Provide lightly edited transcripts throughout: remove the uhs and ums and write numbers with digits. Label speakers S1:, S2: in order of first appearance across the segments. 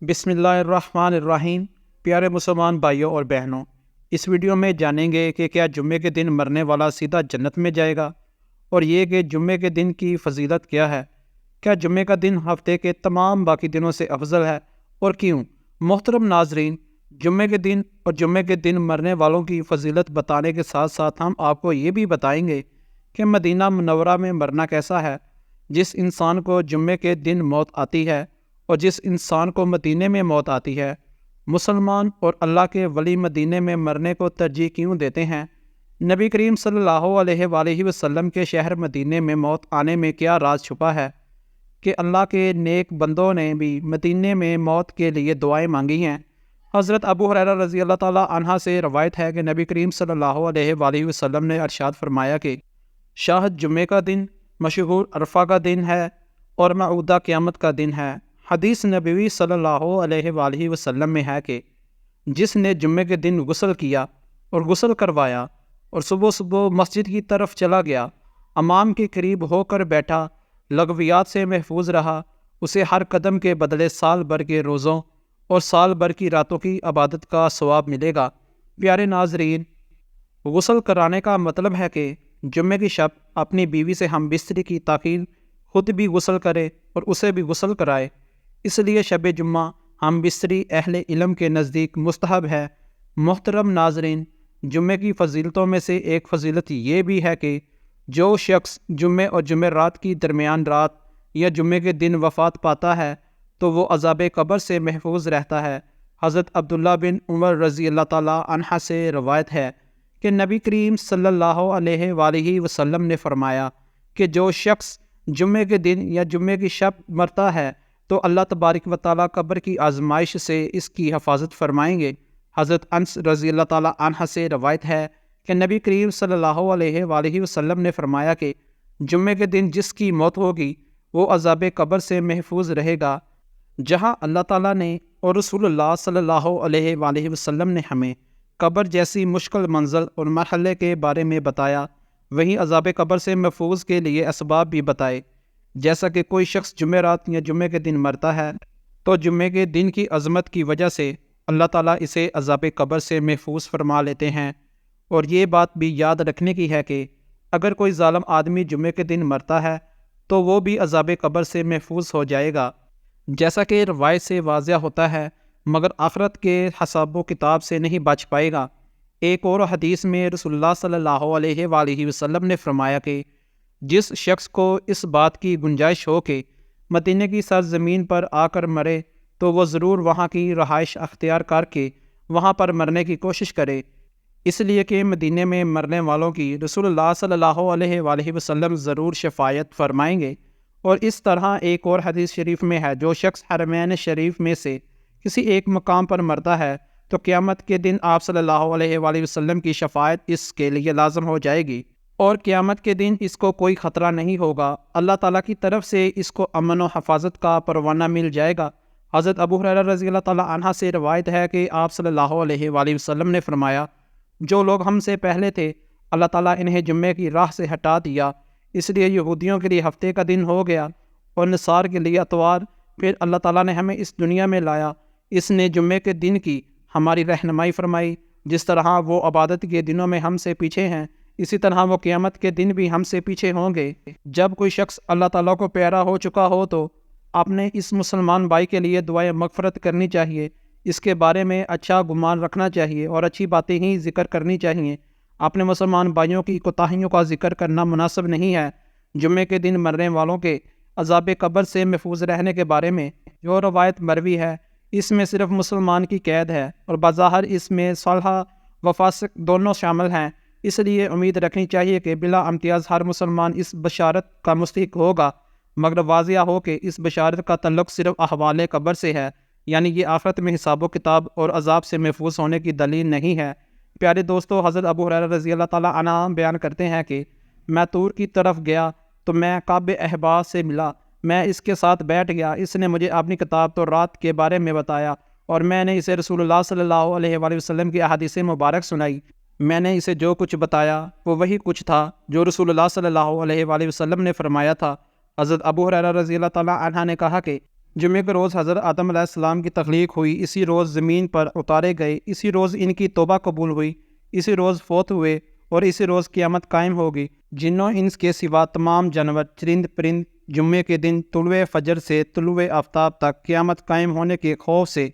S1: بسم اللہ الرحمن الرحیم۔ پیارے مسلمان بھائیوں اور بہنوں، اس ویڈیو میں جانیں گے کہ کیا جمعے کے دن مرنے والا سیدھا جنت میں جائے گا، اور یہ کہ جمعے کے دن کی فضیلت کیا ہے۔ کیا جمعے کا دن ہفتے کے تمام باقی دنوں سے افضل ہے اور کیوں؟ محترم ناظرین، جمعے کے دن اور جمعے کے دن مرنے والوں کی فضیلت بتانے کے ساتھ ساتھ ہم آپ کو یہ بھی بتائیں گے کہ مدینہ منورہ میں مرنا کیسا ہے۔ جس انسان کو جمعے کے دن موت آتی ہے اور جس انسان کو مدینے میں موت آتی ہے، مسلمان اور اللہ کے ولی مدینے میں مرنے کو ترجیح کیوں دیتے ہیں؟ نبی کریم صلی اللہ علیہ وآلہ وسلم کے شہر مدینے میں موت آنے میں کیا راز چھپا ہے کہ اللہ کے نیک بندوں نے بھی مدینے میں موت کے لیے دعائیں مانگی ہیں؟ حضرت ابو ہریرہ رضی اللہ تعالیٰ عنہ سے روایت ہے کہ نبی کریم صلی اللہ علیہ وآلہ وسلم نے ارشاد فرمایا کہ شاہد جمعے کا دن، مشہور عرفہ کا دن ہے اور موعودہ قیامت کا دن ہے۔ حدیث نبوی صلی اللہ علیہ وآلہ وسلم میں ہے کہ جس نے جمعے کے دن غسل کیا اور غسل کروایا اور صبح صبح مسجد کی طرف چلا گیا، امام کے قریب ہو کر بیٹھا، لغویات سے محفوظ رہا، اسے ہر قدم کے بدلے سال بھر کے روزوں اور سال بھر کی راتوں کی عبادت کا ثواب ملے گا۔ پیارے ناظرین، غسل کرانے کا مطلب ہے کہ جمعے کی شب اپنی بیوی سے ہم بستری کی تاخیر خود بھی غسل کرے اور اسے بھی غسل کرائے۔ اس لیے شب جمعہ ہم بستری اہل علم کے نزدیک مستحب ہے۔ محترم ناظرین، جمعے کی فضیلتوں میں سے ایک فضیلت یہ بھی ہے کہ جو شخص جمعے اور جمعرات کی درمیان رات یا جمعے کے دن وفات پاتا ہے تو وہ عذاب قبر سے محفوظ رہتا ہے۔ حضرت عبداللہ بن عمر رضی اللہ تعالیٰ عنہ سے روایت ہے کہ نبی کریم صلی اللہ علیہ وآلہ وسلم نے فرمایا کہ جو شخص جمعے کے دن یا جمعے کی شب مرتا ہے تو اللہ تبارک و تعالیٰ قبر کی آزمائش سے اس کی حفاظت فرمائیں گے۔ حضرت انس رضی اللہ تعالیٰ عنہ سے روایت ہے کہ نبی کریم صلی اللہ علیہ وآلہ وسلم نے فرمایا کہ جمعے کے دن جس کی موت ہوگی وہ عذاب قبر سے محفوظ رہے گا۔ جہاں اللہ تعالیٰ نے اور رسول اللہ صلی اللہ علیہ وآلہ وسلم نے ہمیں قبر جیسی مشکل منزل اور مرحلے کے بارے میں بتایا، وہیں عذاب قبر سے محفوظ کے لیے اسباب بھی بتائے۔ جیسا کہ کوئی شخص جمعرات یا جمعے کے دن مرتا ہے تو جمعے کے دن کی عظمت کی وجہ سے اللہ تعالیٰ اسے عذاب قبر سے محفوظ فرما لیتے ہیں۔ اور یہ بات بھی یاد رکھنے کی ہے کہ اگر کوئی ظالم آدمی جمعے کے دن مرتا ہے تو وہ بھی عذاب قبر سے محفوظ ہو جائے گا، جیسا کہ روایت سے واضح ہوتا ہے، مگر آخرت کے حساب و کتاب سے نہیں بچ پائے گا۔ ایک اور حدیث میں رسول اللہ صلی اللہ علیہ وآلہ وسلم نے فرمایا کہ جس شخص کو اس بات کی گنجائش ہو کہ مدینے کی سرزمین پر آ کر مرے تو وہ ضرور وہاں کی رہائش اختیار کر کے وہاں پر مرنے کی کوشش کرے، اس لیے کہ مدینے میں مرنے والوں کی رسول اللہ صلی اللہ علیہ وآلہ وسلم ضرور شفاعت فرمائیں گے۔ اور اس طرح ایک اور حدیث شریف میں ہے، جو شخص حرمین شریف میں سے کسی ایک مقام پر مرتا ہے تو قیامت کے دن آپ صلی اللہ علیہ وآلہ وسلم کی شفاعت اس کے لیے لازم ہو جائے گی، اور قیامت کے دن اس کو کوئی خطرہ نہیں ہوگا۔ اللہ تعالیٰ کی طرف سے اس کو امن و حفاظت کا پروانہ مل جائے گا۔ حضرت ابو ہریرہ رضی اللہ تعالیٰ عنہ سے روایت ہے کہ آپ صلی اللہ علیہ وآلہ وسلم نے فرمایا، جو لوگ ہم سے پہلے تھے اللہ تعالیٰ انہیں جمعے کی راہ سے ہٹا دیا، اس لیے یہودیوں کے لیے ہفتے کا دن ہو گیا اور نصار کے لیے اتوار۔ پھر اللہ تعالیٰ نے ہمیں اس دنیا میں لایا، اس نے جمعے کے دن کی ہماری رہنمائی فرمائی۔ جس طرح وہ عبادت کے دنوں میں ہم سے پیچھے ہیں، اسی طرح وہ قیامت کے دن بھی ہم سے پیچھے ہوں گے۔ جب کوئی شخص اللہ تعالیٰ کو پیارا ہو چکا ہو تو اپنے اس مسلمان بھائی کے لیے دعائے مغفرت کرنی چاہیے، اس کے بارے میں اچھا گمان رکھنا چاہیے اور اچھی باتیں ہی ذکر کرنی چاہیے۔ اپنے مسلمان بھائیوں کی کوتاہیوں کا ذکر کرنا مناسب نہیں ہے۔ جمعے کے دن مرنے والوں کے عذاب قبر سے محفوظ رہنے کے بارے میں جو روایت مروی ہے، اس میں صرف مسلمان کی قید ہے اور بظاہر اس میں صالح و فاسق دونوں شامل ہیں، اس لیے امید رکھنی چاہیے کہ بلا امتیاز ہر مسلمان اس بشارت کا مستحق ہوگا، مگر واضح ہو کہ اس بشارت کا تعلق صرف احوال قبر سے ہے، یعنی یہ آخرت میں حساب و کتاب اور عذاب سے محفوظ ہونے کی دلیل نہیں ہے۔ پیارے دوستو، حضرت ابو ہریرہ رضی اللہ تعالیٰ عنہ بیان کرتے ہیں کہ میں طور کی طرف گیا تو میں کعب احبار سے ملا، میں اس کے ساتھ بیٹھ گیا، اس نے مجھے اپنی کتاب تورات کے بارے میں بتایا اور میں نے اسے رسول اللہ صلی اللہ علیہ وآلہ وسلم کی احادیث مبارک سنائی۔ میں نے اسے جو کچھ بتایا وہ وہی کچھ تھا جو رسول اللہ صلی اللہ علیہ وآلہ وسلم نے فرمایا تھا۔ حضرت ابو ہریرہ رضی اللہ تعالیٰ عنہ نے کہا کہ جمعے کے روز حضرت آدم علیہ السلام کی تخلیق ہوئی، اسی روز زمین پر اتارے گئے، اسی روز ان کی توبہ قبول ہوئی، اسی روز فوت ہوئے اور اسی روز قیامت قائم ہوگی۔ جنوں انس کے سوا تمام جانور، چرند پرند جمعے کے دن طلوع فجر سے طلوع آفتاب تک قیامت قائم ہونے کے خوف سے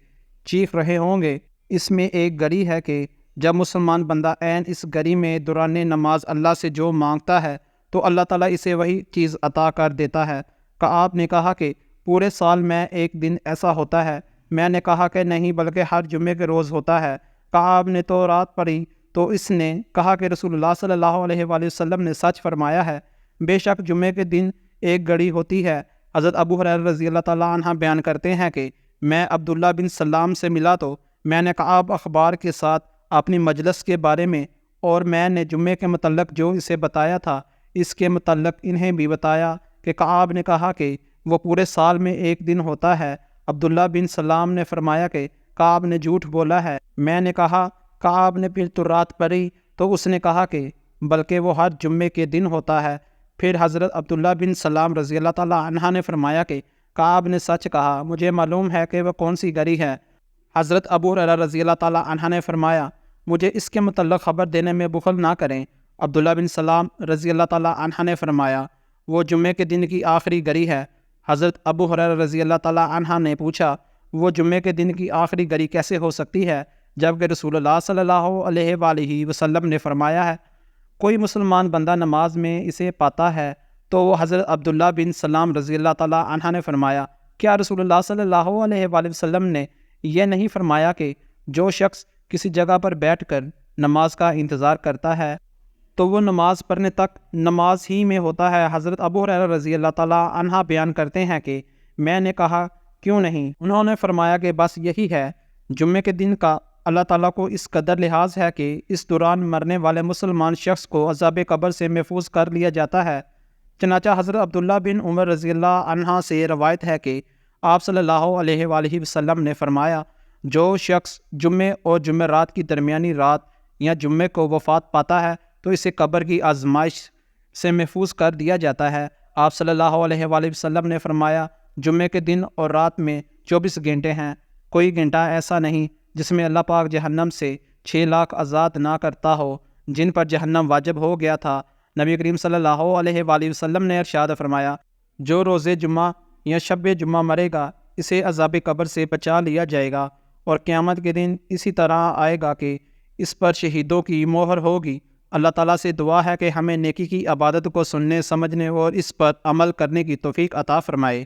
S1: چیخ رہے ہوں گے۔ اس میں ایک گھڑی ہے کہ جب مسلمان بندہ عین اس گھڑی میں دوران نماز اللہ سے جو مانگتا ہے تو اللہ تعالیٰ اسے وہی چیز عطا کر دیتا ہے۔ آپ نے کہا کہ پورے سال میں ایک دن ایسا ہوتا ہے؟ میں نے کہا کہ نہیں، بلکہ ہر جمعے کے روز ہوتا ہے۔ آپ نے تو رات پڑھی تو اس نے کہا کہ رسول اللہ صلی اللہ علیہ وآلہ وسلم نے سچ فرمایا ہے، بے شک جمعے کے دن ایک گھڑی ہوتی ہے۔ حضرت ابو ہریرہ رضی اللہ تعالیٰ عنہ بیان کرتے ہیں کہ میں عبداللہ بن سلام سے ملا تو میں نے کعب اخبار کے ساتھ اپنی مجلس کے بارے میں اور میں نے جمعے کے متعلق جو اسے بتایا تھا اس کے متعلق انہیں بھی بتایا کہ کعب نے کہا کہ وہ پورے سال میں ایک دن ہوتا ہے۔ عبداللہ بن سلام نے فرمایا کہ کعب نے جھوٹ بولا ہے۔ میں نے کہا کعب نے پھر تو رات پڑھی تو اس نے کہا کہ بلکہ وہ ہر جمعے کے دن ہوتا ہے۔ پھر حضرت عبداللہ بن سلام رضی اللہ تعالیٰ عنہ نے فرمایا کہ کعب نے سچ کہا، مجھے معلوم ہے کہ وہ کون سی گھڑی ہے۔ حضرت ابو ہریرہ رضی اللہ تعالیٰ عنہ نے فرمایا مجھے اس کے متعلق خبر دینے میں بخل نہ کریں۔ عبداللہ بن سلام رضی اللہ تعالیٰ عنہ نے فرمایا وہ جمعے کے دن کی آخری گھڑی ہے۔ حضرت ابو ہریرہ رضی اللہ تعالیٰ عنہ نے پوچھا وہ جمعے کے دن کی آخری گھڑی کیسے ہو سکتی ہے جبکہ رسول اللہ صلی اللہ علیہ وآلہ وسلم نے فرمایا ہے کوئی مسلمان بندہ نماز میں اسے پاتا ہے تو وہ حضرت عبداللہ بن سلام رضی اللہ تعالیٰ عنہ نے فرمایا کیا رسول اللہ صلی اللہ علیہ وآلہ وسلم نے یہ نہیں فرمایا کہ جو شخص کسی جگہ پر بیٹھ کر نماز کا انتظار کرتا ہے تو وہ نماز پڑھنے تک نماز ہی میں ہوتا ہے؟ حضرت ابو ہریرہ رضی اللہ تعالیٰ عنہ بیان کرتے ہیں کہ میں نے کہا کیوں نہیں؟ انہوں نے فرمایا کہ بس یہی ہے، جمعے کے دن کا اللہ تعالیٰ کو اس قدر لحاظ ہے کہ اس دوران مرنے والے مسلمان شخص کو عذاب قبر سے محفوظ کر لیا جاتا ہے۔ چنانچہ حضرت عبداللہ بن عمر رضی اللہ عنہ سے روایت ہے کہ آپ صلی اللہ علیہ وآلہ وسلم نے فرمایا جو شخص جمعے اور جمعرات کی درمیانی رات یا جمعے کو وفات پاتا ہے تو اسے قبر کی آزمائش سے محفوظ کر دیا جاتا ہے۔ آپ صلی اللہ علیہ وآلہ وسلم نے فرمایا جمعے کے دن اور رات میں 24 گھنٹے ہیں، کوئی گھنٹہ ایسا نہیں جس میں اللہ پاک جہنم سے 6 لاکھ آزاد نہ کرتا ہو جن پر جہنم واجب ہو گیا تھا۔ نبی کریم صلی اللہ علیہ وآلہ وسلم نے ارشاد فرمایا جو روز جمعہ یا شب جمعہ مرے گا اسے عذاب قبر سے بچا لیا جائے گا، اور قیامت کے دن اسی طرح آئے گا کہ اس پر شہیدوں کی مہر ہوگی۔ اللہ تعالیٰ سے دعا ہے کہ ہمیں نیکی کی عبادت کو سننے، سمجھنے اور اس پر عمل کرنے کی توفیق عطا فرمائے۔